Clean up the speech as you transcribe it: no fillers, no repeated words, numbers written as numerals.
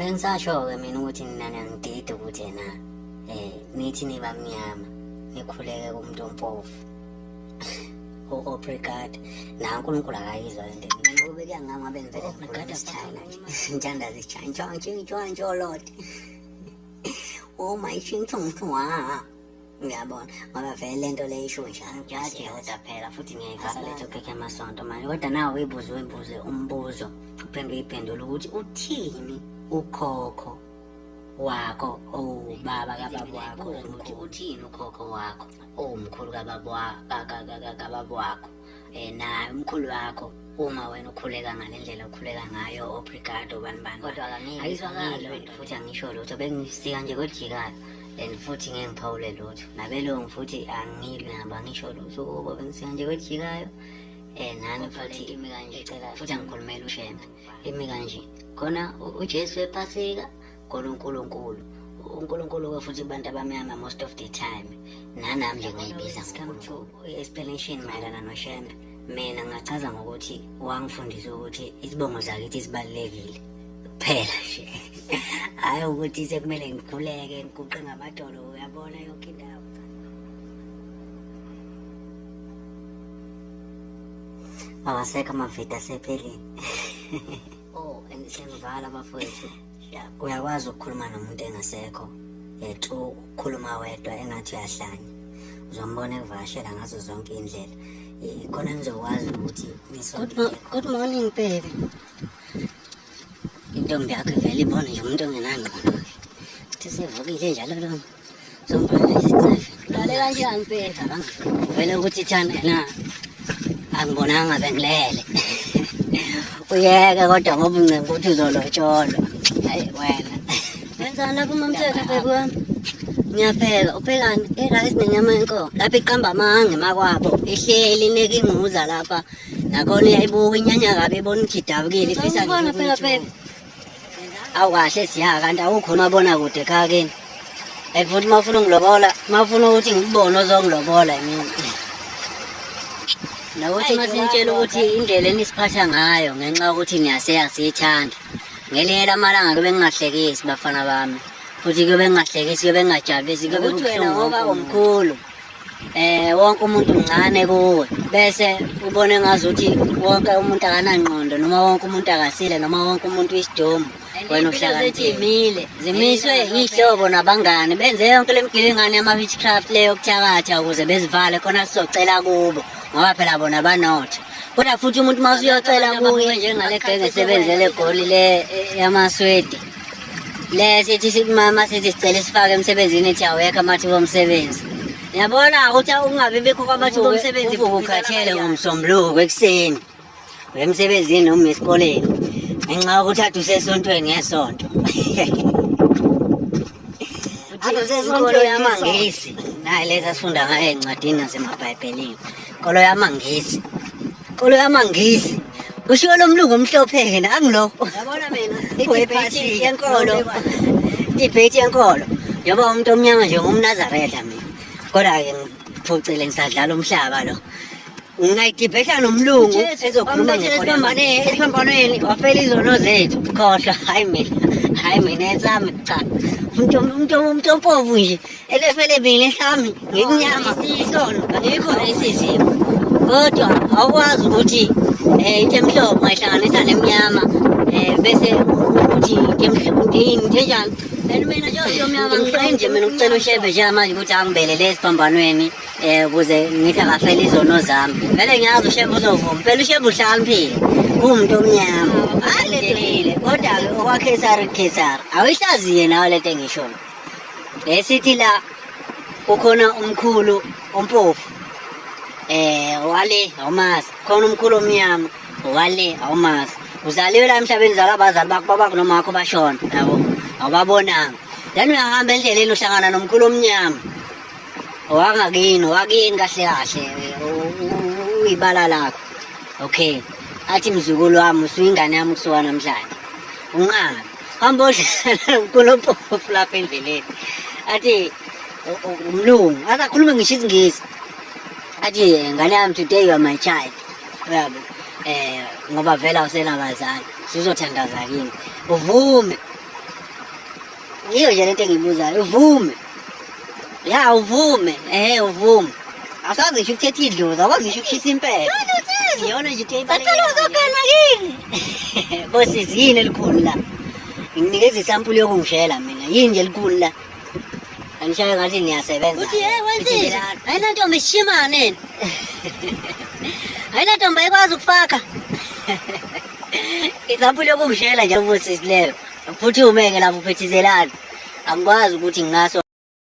bengisasho-ke mina ukuthi nina niyangidida ukuthi yena nithi nibamnyama nikhuleke kumuntu ompofu o-obrigade nankulunkulu akayizwa le nto mina kube kuyangama benzele obrigade asichayina nje njandazi isichayina lord oh my chingchongchwa ngiyabona ngoba vele lento le isho njalo kodwa phela futhi ngiyayivasa letho phekhe amasonto manje kodwa nawe uyibuze umbuzo uphinde uyiphendule ukuthi uthini ukhokho wakho baba kababa wakho ukuthi uthini ukhokho wakho umkhulu kababa wakho naye umkhulu wakho uma wena ukhuleka ngalendlela ukhuleka ngayo obrigade bani kodwa ayizwakali futhi angisho lutho bengisika nje kodjikayo and futhi ngeke ngiphawule lutho nabelongi futhi angilwi nabo angisho lutho kubo bengisika nje kodjikayo nani futhi imi kanje futhi angikhulumela ushembe imi kanje khona uJesu ephasika uNkulunkulu futhi abantu abamnyama most of the time nanami nje ngayibiza ngokuthi explanation mayelana noshembe mina ngachaza ngokuthi wangifundisa ukuthi isibongo zakithi sibalekile kuphela nje hayi ukuthi sekumele ngikhuleke ngiguqe ngamadolo uyabona yonke indawo awasekho amavita asephelile engisengivala abafowethu uyakwazi ukukhuluma nomuntu engasekho ukukhuluma wedwa engathi uyahlanya uzombona evashela ngazo zonke indlela khona nizokwazi ukuthi good morning baby intombi yakho vele ibona nje umuntu ongenangqondo kuthi sevukile njalo lo zombona isitsefe lale kanjani baby vele ukuthi thana na angibonanga bengilele uyeke kodwa ngoba uncenga ukuthi uzolotsholwa hayi wena wenzani lapho umamthetho baby wami ngiyapheka uphekani rice nenyama yenkomo lapha iqamba amange makwabo ihleli ineke inguza lapha nakhona iyayibuka inyanya kabe ibona ukidabukile ifisa nje awukahle siya kanti awukho mabona kude ekhakeni futhi mafuna ungilobola mafuna ukuthi ngikubone ozongilobola mina nokuthi masintshela ukuthi indlela enisiphatha ngayo ngenxa yokuthi niyaseyasithanda ngelinye lamalanga kube ngingahlekisi bafana bami futhi kube ngingahlekisi kube ngingajabulisi kube kubuhlungu ngoba omkhulu wonke umuntu mncane kuwe bese ubone ngazuthi wonke umuntu akanangqondo noma wonke umuntu akasile noma wonke umuntu isidomo wena uhlakaniphile zimiswe ihlobo nabangani benze yonke lemgilingane yama-witchcraft leyo kuthakatha ukuze bezivale khona sizocela kubo ngoba phela bona banotho kodwa futhi umuntu uma usuyocela kuye njengale genge esebenzele egoli le yamaswedi le sithi mama sithi sicela sifake emsebenzini ethi awekho amathuba omsebenzi yabona ukuthi ungabe bekho kwamathuba omsebenzi ukukhathele ngomsombuluko ekuseni emsebenzini noma esikoleni ngenxa yokuthi ade usesontweni ngesonto ade usesontweni yamangisi naye leza sifunda ngayo encwadini nasemabhayibhelini kolo yamangisi kushiwo lo mlungu omhlophe-ke angilokho yabona mina idebate yenkolo njengoba umuntu omnyama nje ngumnazaretha mina kodwa-ke ngiphucile ngisadlala umhlaba lo ngingayidibhetha nomlungu ezokhuluma esiphambanweni wafela izono zethu khohlwa hayi mina esami cha umuntu ompofu nje elefele mina esami ngikunyama isono ngikho esizimo kodwa awukwazi ukuthi into emhlophe ungayihlanganisa nemnyama bese ukuthi njenjani and mina nje omnyama ngiqale nje mina ukucela ushebe nje manje ukuthi angibelele esiphambanweni ukuze ngithi akafele izono zami vele ngiyazi ushebe uzovuma phela ushebe uhlakaniphile uwumuntu omnyama alendelile kodwa-ke okwakhesari awuyihlaziye nawe lento engishoyo sithi la kukhona umkhulu ompofu wale awumazi khona umkhulu omnyama wale awumazi uzaliwe la emhlabeni zala abazali bakho babakho noma akho bashona yabo awubabonanga then uyahamba endleleni uhlangana nomkhulu omnyama wakini kahle uyibala lakho okay athi mzukulu wami usuyingane yami kusuka namhlanje unqaba hamba odlala nomkhulu ompofu lapha endleleni athi umlungu akakhulume ngisho isingisi athi ngane yami today you are my child yabo ngoba vela usenabazali sizothandaza kini uvume Yiyo nje lento engiyibuzayo uvume. Ya uvume, uvume. Asazi ngisho ukuthetha idlozi, akwazi ngisho ukushisa impepho. Iyona nje into eyibalulekile. Bathela uzogana yini? Bosisi yini elikhulu la? Nginikeza isampuli yokungishela mina. Yini nje elikhulu la? Angishaye ngathi niyasebenza. Uthi wenzile. Ayina ntombi ishimane. Ayina ntombi ayikwazi ukufaka. Isampuli yokungishela nje bosisi leyo. Uphuthume-ke lapho uphethizelana. Angikwazi ukuthi ngingaso